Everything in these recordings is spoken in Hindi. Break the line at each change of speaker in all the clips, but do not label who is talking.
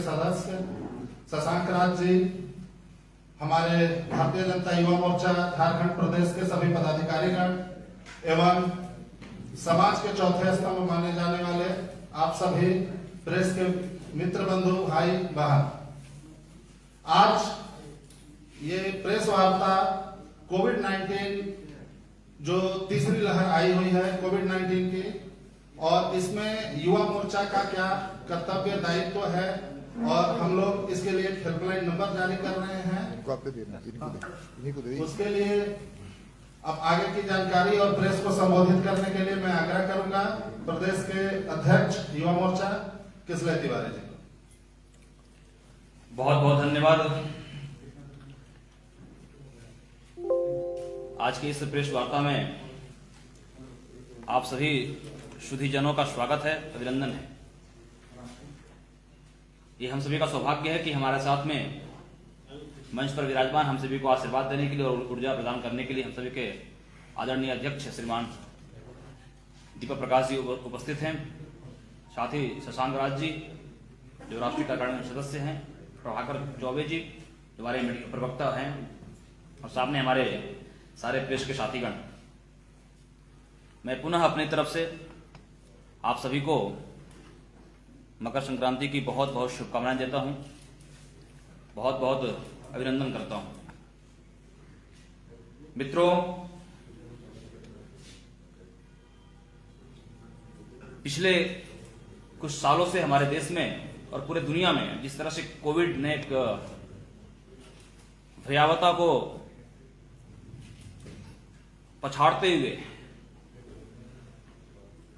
सदस्य शशांक राज जी, हमारे भारतीय जनता युवा मोर्चा झारखंड प्रदेश के सभी पदाधिकारीगण एवं समाज के चौथे स्तंभ माने जाने वाले आप सभी प्रेस के मित्र बंधु भाई बहन, आज ये प्रेस वार्ता कोविड-19 जो तीसरी लहर आई हुई है कोविड-19 की, और इसमें युवा मोर्चा का क्या कर्तव्य दायित्व है और हम लोग इसके लिए हेल्पलाइन नंबर जारी कर रहे हैं। उसके लिए अब आगे की जानकारी और प्रेस को संबोधित करने के लिए मैं आग्रह करूंगा प्रदेश के अध्यक्ष युवा मोर्चा किसलय तिवारी जी को।
बहुत बहुत धन्यवाद। आज की इस प्रेस वार्ता में आप सभी शुद्धिजनों का स्वागत है, अभिनंदन है। ये हम सभी का सौभाग्य है कि हमारे साथ में मंच पर विराजमान हम सभी को आशीर्वाद देने के लिए और ऊर्जा प्रदान करने के लिए हम सभी के आदरणीय अध्यक्ष श्रीमान दीपक प्रकाश जी उपस्थित हैं। साथ ही शशांक राज जी जो राष्ट्रीय कार्यकारिणी सदस्य हैं, प्रभाकर चौबे जी जो हमारे मीडिया प्रवक्ता हैं, और सामने हमारे सारे प्रेस के साथीगण। मैं पुनः अपनी तरफ से आप सभी को मकर संक्रांति की बहुत बहुत शुभकामनाएं देता हूं, बहुत बहुत अभिनंदन करता हूं। मित्रों, पिछले कुछ सालों से हमारे देश में और पूरे दुनिया में जिस तरह से कोविड ने एक भयावहता को पछाड़ते हुए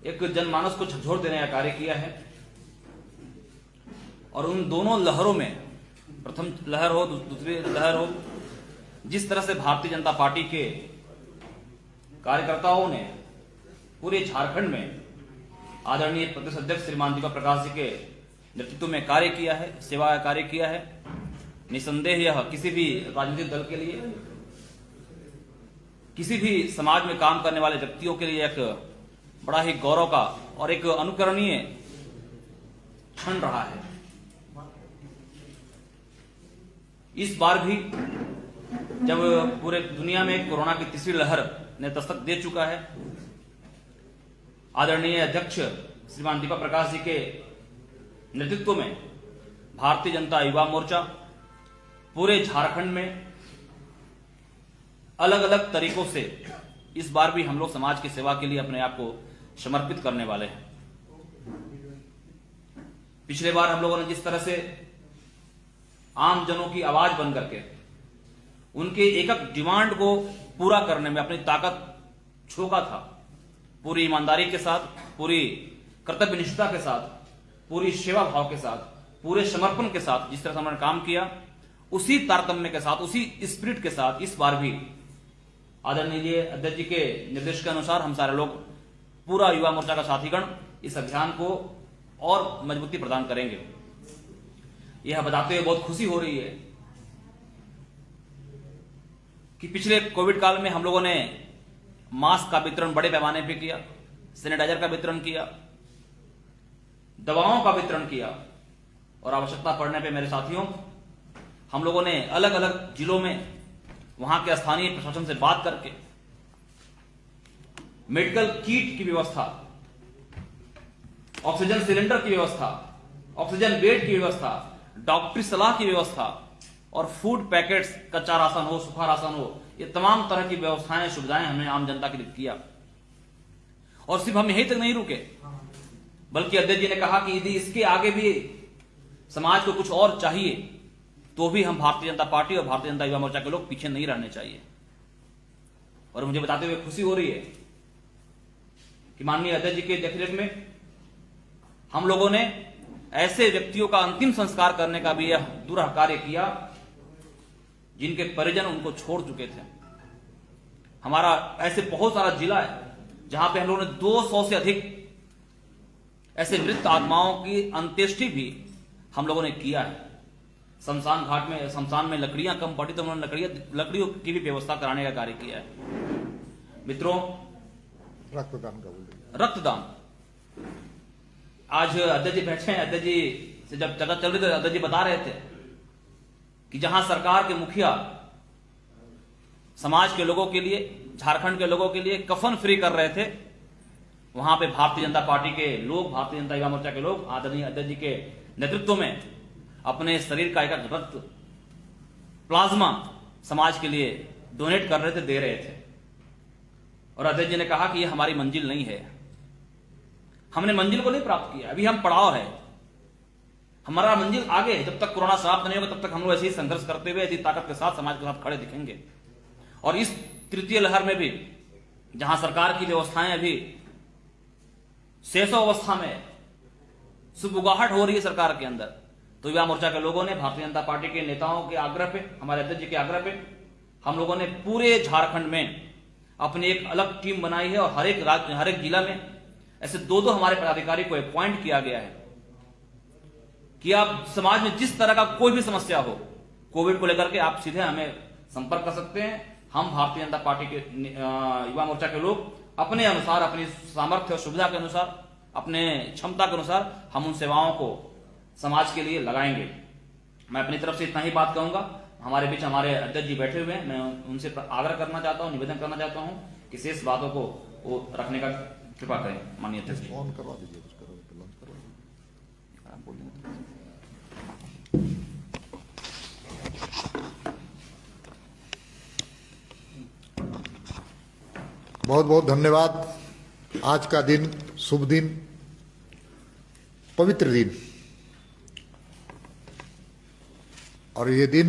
एक जनमानस को झकझोर देने का कार्य किया है, और उन दोनों लहरों में, प्रथम लहर हो दूसरी लहर हो, जिस तरह से भारतीय जनता पार्टी के कार्यकर्ताओं ने पूरे झारखंड में आदरणीय प्रदेश अध्यक्ष श्रीमान दीपक प्रकाश जी के नेतृत्व में कार्य किया है, सेवा का कार्य किया है, निसंदेह यह किसी भी राजनीतिक दल के लिए, किसी भी समाज में काम करने वाले व्यक्तियों के लिए एक बड़ा ही गौरव का और एक अनुकरणीय क्षण रहा है। इस बार भी जब पूरे दुनिया में कोरोना की तीसरी लहर ने दस्तक दे चुका है, आदरणीय अध्यक्ष श्रीमान दीपक प्रकाश जी के नेतृत्व में भारतीय जनता युवा मोर्चा पूरे झारखंड में अलग अलग तरीकों से इस बार भी हम लोग समाज की सेवा के लिए अपने आप को समर्पित करने वाले हैं। पिछले बार हम लोगों ने जिस तरह से आम जनों की आवाज बन करके उनके एक एक डिमांड को पूरा करने में अपनी ताकत झोंका था, पूरी ईमानदारी के साथ, पूरी कर्तव्यनिष्ठता के साथ, पूरी सेवा भाव के साथ, पूरे समर्पण के साथ जिस तरह से हमने काम किया, उसी तारतम्य के साथ, उसी स्पिरिट के साथ इस बार भी आदरणीय अध्यक्ष जी के निर्देश के अनुसार हम सारे लोग, पूरा युवा मोर्चा का साथीगण इस अभियान को और मजबूती प्रदान करेंगे। यह बताते हुए बहुत खुशी हो रही है कि पिछले कोविड काल में हम लोगों ने मास्क का वितरण बड़े पैमाने पर किया, सैनिटाइजर का वितरण किया, दवाओं का वितरण किया, और आवश्यकता पड़ने पे मेरे साथियों हम लोगों ने अलग अलग जिलों में वहां के स्थानीय प्रशासन से बात करके मेडिकल किट की व्यवस्था, ऑक्सीजन सिलेंडर की व्यवस्था, ऑक्सीजन बेड की व्यवस्था, डॉक्टरी सलाह की व्यवस्था और फूड पैकेट्स, कच्चा राशन हो, सूखा राशन हो, ये तमाम तरह की व्यवस्थाएं, सुविधाएं हमने आम जनता के लिए किया। और सिर्फ हम यहीं तक नहीं रुके, बल्कि अध्यक्ष जी ने कहा कि यदि इसके आगे भी समाज को कुछ और चाहिए तो भी हम भारतीय जनता पार्टी और भारतीय जनता युवा मोर्चा के लोग पीछे नहीं रहने चाहिए। और मुझे बताते हुए खुशी हो रही है कि माननीय अध्यक्ष जी के देखरेख में हम लोगों ने ऐसे व्यक्तियों का अंतिम संस्कार करने का भी यह दूरह कार्य किया जिनके परिजन उनको छोड़ चुके थे। हमारा ऐसे बहुत सारा जिला है जहां पे हम लोगों ने 200 से अधिक ऐसे मृत आत्माओं की अंत्येष्टि भी हम लोगों ने किया है। शमशान घाट में, शमशान में लकड़ियां कम पड़ी तो उन्होंने लकड़ियों की भी व्यवस्था कराने का कार्य किया है। मित्रों, रक्तदान, आज अध्यक्ष जी बैठे हैं, अध्यक्ष जी से जब चर्चा चल रही थी, अध्यक्ष जी बता रहे थे कि जहां सरकार के मुखिया समाज के लोगों के लिए, झारखंड के लोगों के लिए कफन फ्री कर रहे थे, वहां पे भारतीय जनता पार्टी के लोग, भारतीय जनता युवा मोर्चा के लोग आदरणीय अध्यक्ष जी के नेतृत्व में अपने शरीर का एक रक्त प्लाज्मा समाज के लिए डोनेट कर रहे थे, दे रहे थे। और अध्यक्ष जी ने कहा कि यह हमारी मंजिल नहीं है, हमने मंजिल को नहीं प्राप्त किया, अभी हम पड़ाव है, हमारा मंजिल आगे है। जब तक कोरोना समाप्त नहीं होगा तब तक हम लोग ऐसे ही संघर्ष करते हुए, ऐसी ताकत के साथ समाज के साथ खड़े दिखेंगे। और इस तृतीय लहर में भी जहां सरकार की व्यवस्थाएं अभी शेषो अवस्था में, सुबुगाहट हो रही है सरकार के अंदर, तो युवा मोर्चा के लोगों ने भारतीय जनता पार्टी के नेताओं के आग्रह पे, हमारे अध्यक्ष जी के आग्रह पे, हम लोगों ने पूरे झारखंड में अपनी एक अलग टीम बनाई है और हर एक राज्य, हर एक जिला में ऐसे 2-2 हमारे पदाधिकारी को अपॉइंट किया गया है कि आप समाज में जिस तरह का कोई भी समस्या हो, कोविड को लेकर के आप सीधे हमें संपर्क कर सकते हैं। हम भारतीय जनता पार्टी के युवा मोर्चा के लोग अपने अनुसार, अपनी सामर्थ्य और सुविधा के अनुसार, अपने क्षमता के अनुसार हम उन सेवाओं को समाज के लिए लगाएंगे। मैं अपनी तरफ से इतना ही बात कहूंगा। हमारे बीच हमारे अध्यक्ष जी बैठे हुए हैं, मैं उनसे आग्रह करना चाहता हूं, निवेदन करना चाहता हूं कि शेष बातों को वो रखने का कृपा करें। माननीय अध्यक्ष जी,
ऑन करवा दीजिए, आप बोलिए। बहुत बहुत धन्यवाद। आज का दिन शुभ दिन, पवित्र दिन, और ये दिन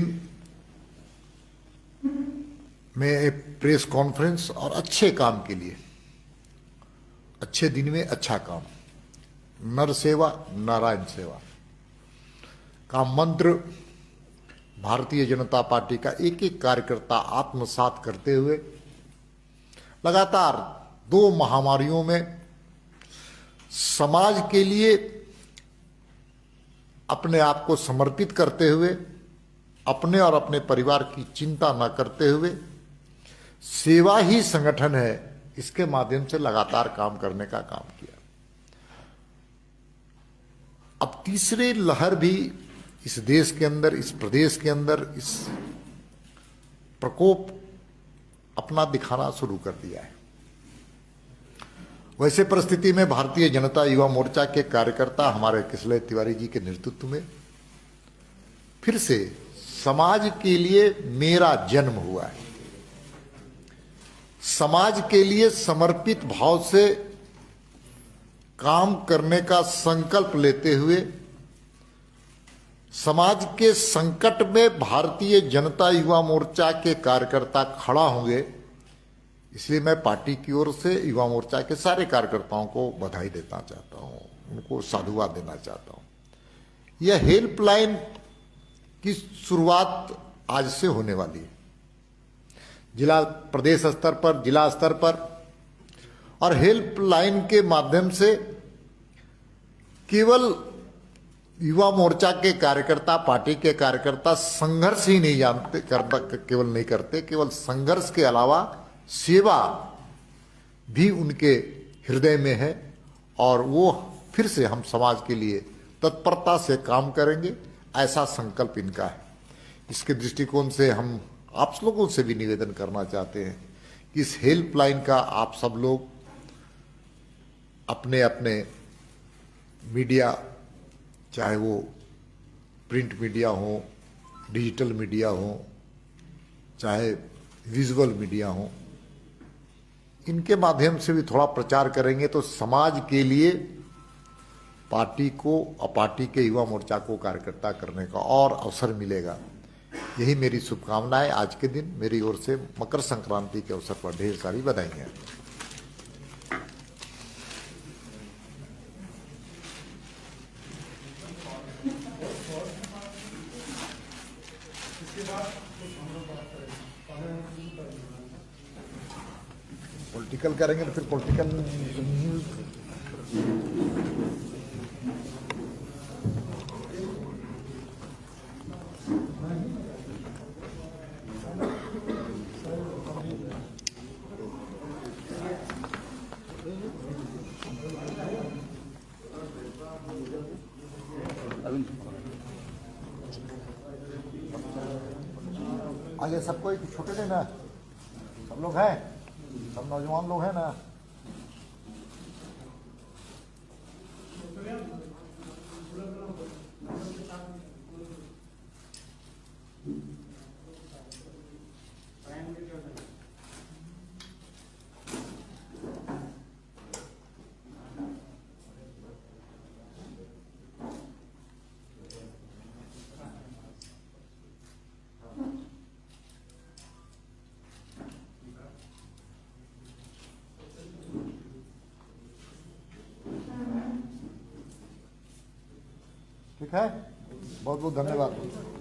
में एक प्रेस कॉन्फ्रेंस और अच्छे काम के लिए, अच्छे दिन में अच्छा काम, नर सेवा नारायण सेवा का मंत्र भारतीय जनता पार्टी का एक एक कार्यकर्ता आत्मसात करते हुए लगातार 2 महामारियों में समाज के लिए अपने आप को समर्पित करते हुए, अपने और अपने परिवार की चिंता न करते हुए, सेवा ही संगठन है, इसके माध्यम से लगातार काम करने का काम किया। अब तीसरी लहर भी इस देश के अंदर, इस प्रदेश के अंदर इस प्रकोप अपना दिखाना शुरू कर दिया है। वैसे परिस्थिति में भारतीय जनता युवा मोर्चा के कार्यकर्ता हमारे किसलय तिवारी जी के नेतृत्व में फिर से समाज के लिए मेरा जन्म हुआ है, समाज के लिए समर्पित भाव से काम करने का संकल्प लेते हुए समाज के संकट में भारतीय जनता युवा मोर्चा के कार्यकर्ता खड़ा होंगे। इसलिए मैं पार्टी की ओर से युवा मोर्चा के सारे कार्यकर्ताओं को बधाई देना चाहता हूं, उनको साधुवाद देना चाहता हूं। यह हेल्पलाइन की शुरुआत आज से होने वाली है, जिला प्रदेश स्तर पर, जिला स्तर पर, और हेल्पलाइन के माध्यम से केवल युवा मोर्चा के कार्यकर्ता, पार्टी के कार्यकर्ता संघर्ष ही नहीं जानते, केवल नहीं करते, केवल संघर्ष के अलावा सेवा भी उनके हृदय में है, और वो फिर से हम समाज के लिए तत्परता से काम करेंगे, ऐसा संकल्प इनका है। इसके दृष्टिकोण से हम आप लोगों से भी निवेदन करना चाहते हैं कि इस हेल्पलाइन का आप सब लोग अपने अपने मीडिया, चाहे वो प्रिंट मीडिया हो, डिजिटल मीडिया हो, चाहे विजुअल मीडिया हो, इनके माध्यम से भी थोड़ा प्रचार करेंगे तो समाज के लिए पार्टी को और पार्टी के युवा मोर्चा को कार्यकर्ता करने का और अवसर मिलेगा। यही मेरी शुभकामनाएं। आज के दिन मेरी ओर से मकर संक्रांति के अवसर पर ढेर सारी बधाइयां। पॉलिटिकल करेंगे तो फिर पॉलिटिकल
अरविंद
आगे सब कोई छोटे नहीं ना, सब लोग हैं, सब नौजवान लोग हैं ना। ठीक है, बहुत बहुत धन्यवाद।